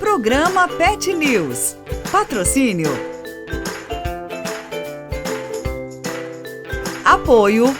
Programa Pet News. Patrocínio. Apoio.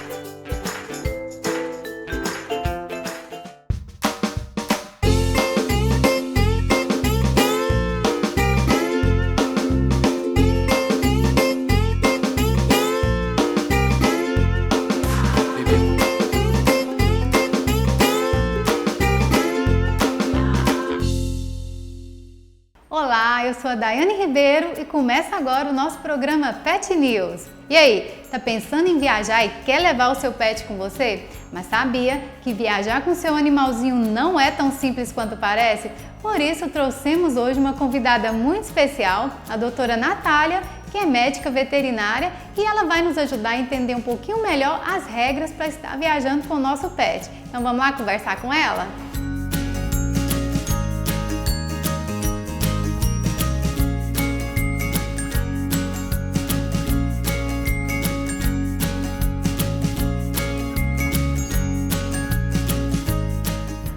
Olá, eu sou a Daiane Ribeiro e começa agora o nosso programa Pet News. E aí, tá pensando em viajar e quer levar o seu pet com você? Mas sabia que viajar com seu animalzinho não é tão simples quanto parece? Por isso trouxemos hoje uma convidada muito especial, a doutora Natália, que é médica veterinária, e ela vai nos ajudar a entender um pouquinho melhor as regras para estar viajando com o nosso pet. Então vamos lá conversar com ela?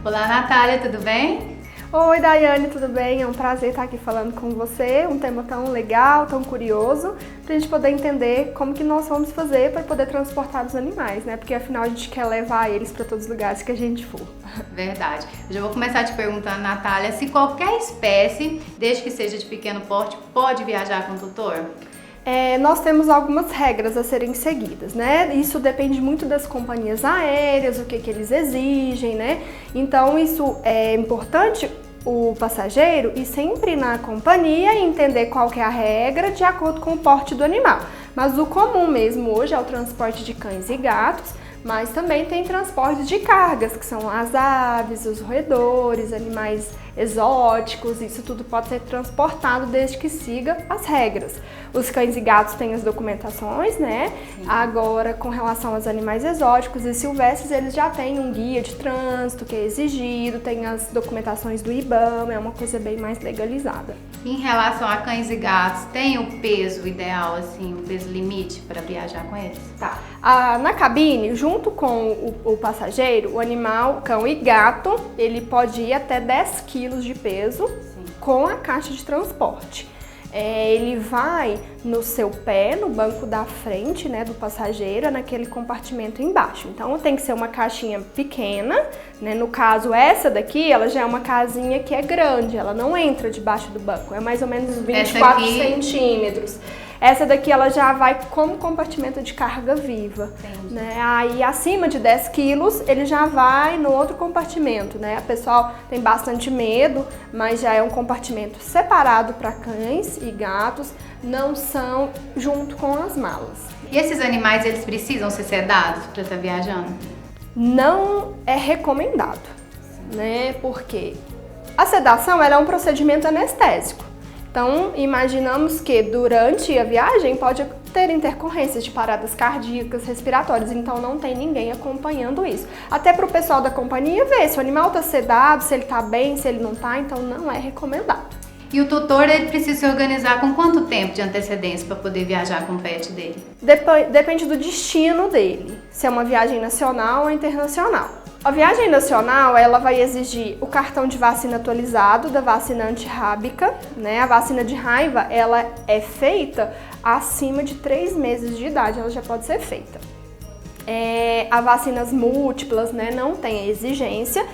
Olá, Natália, tudo bem? Oi, Daiane, tudo bem? É um prazer estar aqui falando com você, um tema tão legal, tão curioso, para a gente poder entender como que nós vamos fazer para poder transportar os animais, né? Porque afinal a gente quer levar eles para todos os lugares que a gente for. Verdade. Eu já vou começar te perguntando, Natália, se qualquer espécie, desde que seja de pequeno porte, pode viajar com o tutor? Nós temos algumas regras a serem seguidas, né? Isso depende muito das companhias aéreas, o que eles exigem, né? Então isso é importante o passageiro ir sempre na companhia e entender qual que é a regra de acordo com o porte do animal. Mas o comum mesmo hoje é o transporte de cães e gatos, mas também tem transportes de cargas, que são as aves, os roedores, animais exóticos, isso tudo pode ser transportado desde que siga as regras. Os cães e gatos têm as documentações, né? Sim. Agora, com relação aos animais exóticos e silvestres, eles já têm um guia de trânsito que é exigido, tem as documentações do IBAMA, é uma coisa bem mais legalizada. Em relação a cães e gatos, tem o peso ideal, assim, o peso limite para viajar com eles? Tá. Na cabine, junto com o passageiro, o animal, cão e gato, ele pode ir até 10 quilos de peso. Sim. Com a caixa de transporte. Ele vai no seu pé, no banco da frente, né, do passageiro, naquele compartimento embaixo. Então tem que ser uma caixinha pequena, né? No caso essa daqui, ela já é uma casinha que é grande, ela não entra debaixo do banco, é mais ou menos 24 centímetros. Essa daqui ela já vai como compartimento de carga viva, né? Aí acima de 10 quilos ele já vai no outro compartimento, né? O pessoal tem bastante medo, mas já é um compartimento separado para cães e gatos, não são junto com as malas. E esses animais, eles precisam ser sedados para estar viajando? Não é recomendado, né? Porque a sedação ela é um procedimento anestésico. Então, imaginamos que durante a viagem pode ter intercorrências de paradas cardíacas, respiratórias, então não tem ninguém acompanhando isso. Até para o pessoal da companhia ver se o animal está sedado, se ele está bem, se ele não está, então não é recomendado. E o tutor, ele precisa se organizar com quanto tempo de antecedência para poder viajar com o pet dele? Depende do destino dele, se é uma viagem nacional ou internacional. A viagem nacional, ela vai exigir o cartão de vacina atualizado da vacina antirrábica, né? A vacina de raiva, ela é feita acima de 3 meses de idade, ela já pode ser feita. As vacinas múltiplas, né, não tem exigência.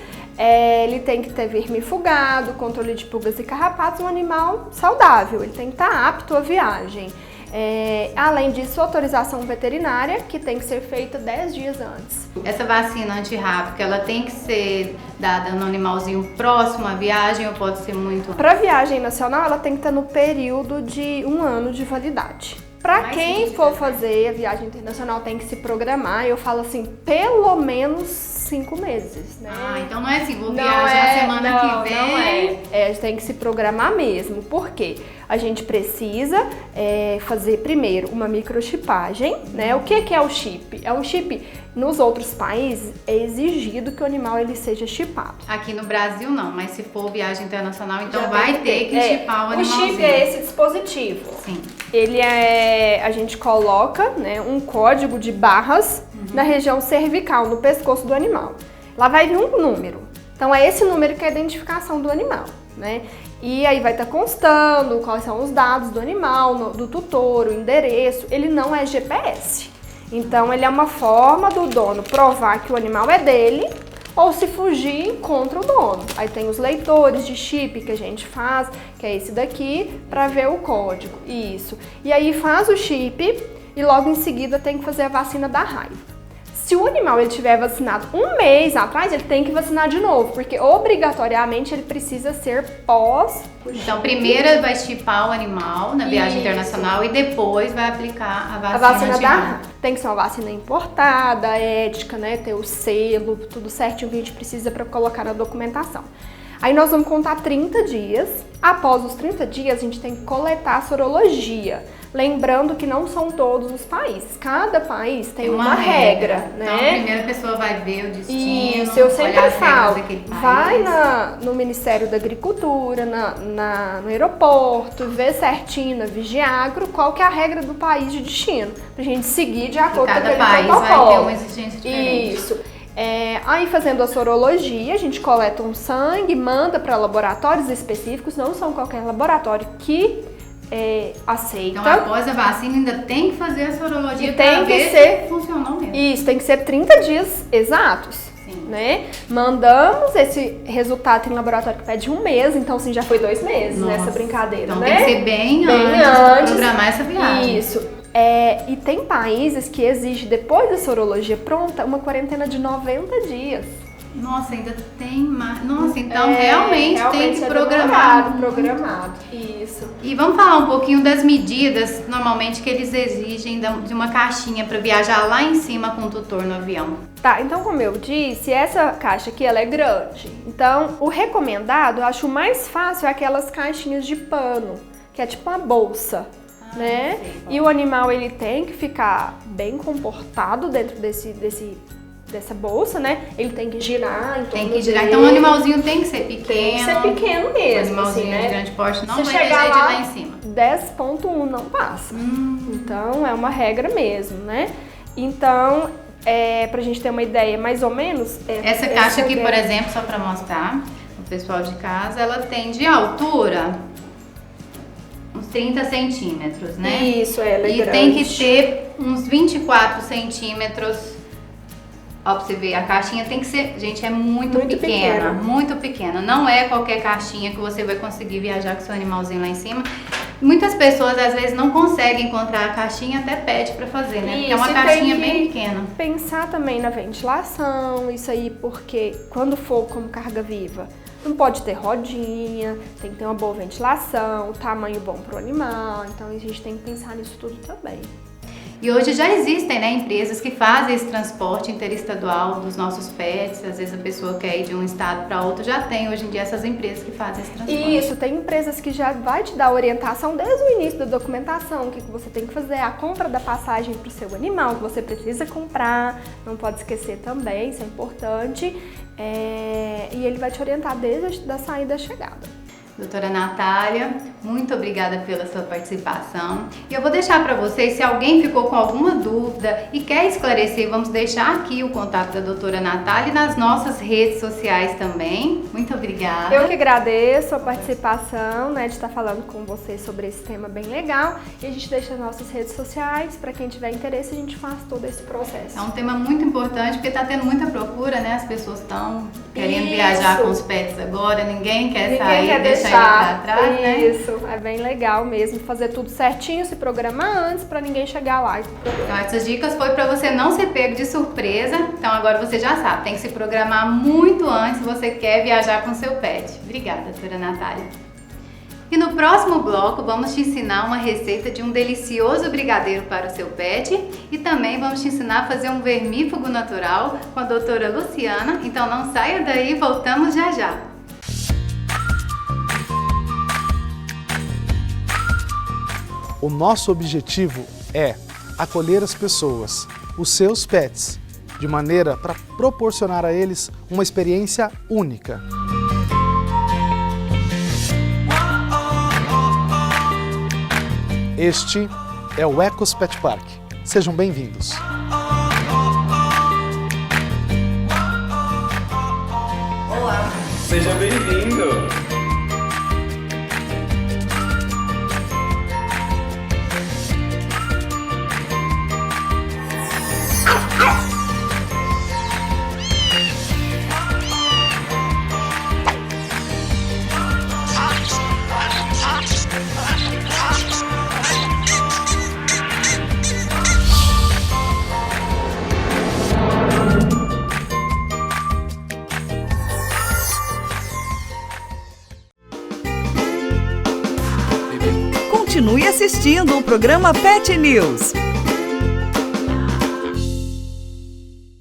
Ele tem que ter vermifugado, controle de pulgas e carrapatos, um animal saudável, ele tem que estar apto à viagem. Além disso, autorização veterinária, que tem que ser feita 10 dias antes. Essa vacina antirrábica, ela tem que ser dada no animalzinho próximo à viagem ou pode ser muito... Para viagem nacional, ela tem que estar no período de 1 ano de validade. Para quem for fazer a viagem internacional, tem que se programar, eu falo assim, pelo menos 5 meses, né? Então não é assim, vou viajar semana que vem. Não é. A gente tem que se programar mesmo. Por quê? A gente precisa fazer primeiro uma microchipagem, né? O que é o chip? É um chip, nos outros países, é exigido que o animal ele seja chipado. Aqui no Brasil não, mas se for viagem internacional, então vai ter que chipar o animalzinho. O chip é esse dispositivo. Sim. Ele a gente coloca, né, um código de barras na região cervical, no pescoço do animal. Lá vai vir um número. Então é esse número que é a identificação do animal, né? E aí vai estar constando quais são os dados do animal, do tutor, o endereço. Ele não é GPS. Então ele é uma forma do dono provar que o animal é dele, ou se fugir, encontra o dono. Aí tem os leitores de chip que a gente faz, que é esse daqui, para ver o código. Isso. E aí faz o chip e logo em seguida tem que fazer a vacina da raiva. Se o animal ele tiver vacinado um mês atrás, ele tem que vacinar de novo, porque obrigatoriamente ele precisa ser pós. Então, primeiro vai chipar o animal na viagem internacional e depois vai aplicar a vacina da raiva. Tem que ser uma vacina importada, ética, né? Ter o selo, tudo certinho que a gente precisa para colocar na documentação. Aí nós vamos contar 30 dias. Após os 30 dias, a gente tem que coletar a sorologia. Lembrando que não são todos os países. Cada país tem uma regra, né? Então, a primeira pessoa vai ver o destino. Isso, eu sempre falo. Vai país. no Ministério da Agricultura, no aeroporto, vê certinho na Vigiagro qual que é a regra do país de destino. Pra gente seguir de acordo com aquele protocolo. Cada país vai ter uma exigência diferente. Isso. Aí fazendo a sorologia, a gente coleta um sangue, manda para laboratórios específicos, não são qualquer laboratório que aceita. Então após a vacina ainda tem que fazer a sorologia para ver se funcionou mesmo. Isso, tem que ser 30 dias exatos. Sim. Né? Mandamos esse resultado em laboratório que pede um mês, então assim já foi 2 meses. Nossa, nessa brincadeira, então né? Tem que ser bem antes de programar essa viagem. Isso. E tem países que exigem, depois da sorologia pronta, uma quarentena de 90 dias. Nossa, ainda tem mais. Nossa, então realmente tem que programado. Isso. E vamos falar um pouquinho das medidas, normalmente, que eles exigem de uma caixinha para viajar lá em cima com o tutor no avião. Tá, então como eu disse, essa caixa aqui ela é grande. Então, o recomendado, eu acho mais fácil, é aquelas caixinhas de pano, que é tipo uma bolsa. Né? E o animal ele tem que ficar bem comportado dentro dessa bolsa, né? Ele tem que girar em torno Tem que girar. dele. Então o animalzinho tem que ser pequeno. Tem que ser pequeno mesmo. O animalzinho assim, né? de grande porte não Se vai chegar descer de lá em cima. 10.1 não passa. Então é uma regra mesmo, né? Então, pra gente ter uma ideia mais ou menos... Essa caixa aqui, por exemplo, só para mostrar o pessoal de casa, ela tem de altura uns 30 centímetros, né? Isso, ela é e grande. Tem que ter uns 24 centímetros. Ó, pra você ver, a caixinha tem que ser, gente, é muito pequena, muito pequena. Não é qualquer caixinha que você vai conseguir viajar com seu animalzinho lá em cima. Muitas pessoas, às vezes, não conseguem encontrar a caixinha, até pede pra fazer, né? Porque é uma caixinha bem pequena. Pensar também na ventilação, isso aí, porque quando for como carga viva, não pode ter rodinha, tem que ter uma boa ventilação, tamanho bom pro animal, então a gente tem que pensar nisso tudo também. E hoje já existem, né, empresas que fazem esse transporte interestadual dos nossos pets. Às vezes a pessoa quer ir de um estado para outro, já tem hoje em dia essas empresas que fazem esse transporte. Isso, tem empresas que já vai te dar orientação desde o início da documentação, o que você tem que fazer, a compra da passagem para o seu animal, que você precisa comprar, não pode esquecer também, isso é importante. E ele vai te orientar desde a saída e a chegada. Doutora Natália, muito obrigada pela sua participação. E eu vou deixar para vocês, se alguém ficou com alguma dúvida e quer esclarecer, vamos deixar aqui o contato da doutora Natália e nas nossas redes sociais também. Muito obrigada. Eu que agradeço a participação, né, de estar falando com vocês sobre esse tema bem legal. E a gente deixa as nossas redes sociais, para quem tiver interesse, a gente faz todo esse processo. É um tema muito importante, porque está tendo muita procura, né? As pessoas estão querendo viajar com os pets agora, ninguém quer sair, deixar ele pra trás, né? Isso, é bem legal mesmo, fazer tudo certinho, se programar antes para ninguém chegar lá. Então essas dicas foi para você não ser pego de surpresa, então agora você já sabe, tem que se programar muito antes se você quer viajar com seu pet. Obrigada, doutora Natália. E no próximo bloco vamos te ensinar uma receita de um delicioso brigadeiro para o seu pet e também vamos te ensinar a fazer um vermífugo natural com a doutora Luciana, então não saia daí, voltamos já já. O nosso objetivo é acolher as pessoas, os seus pets, de maneira para proporcionar a eles uma experiência única. Este é o Ecos Pet Park. Sejam bem-vindos. Olá, Seja bem-vindo! Continue assistindo o programa Pet News.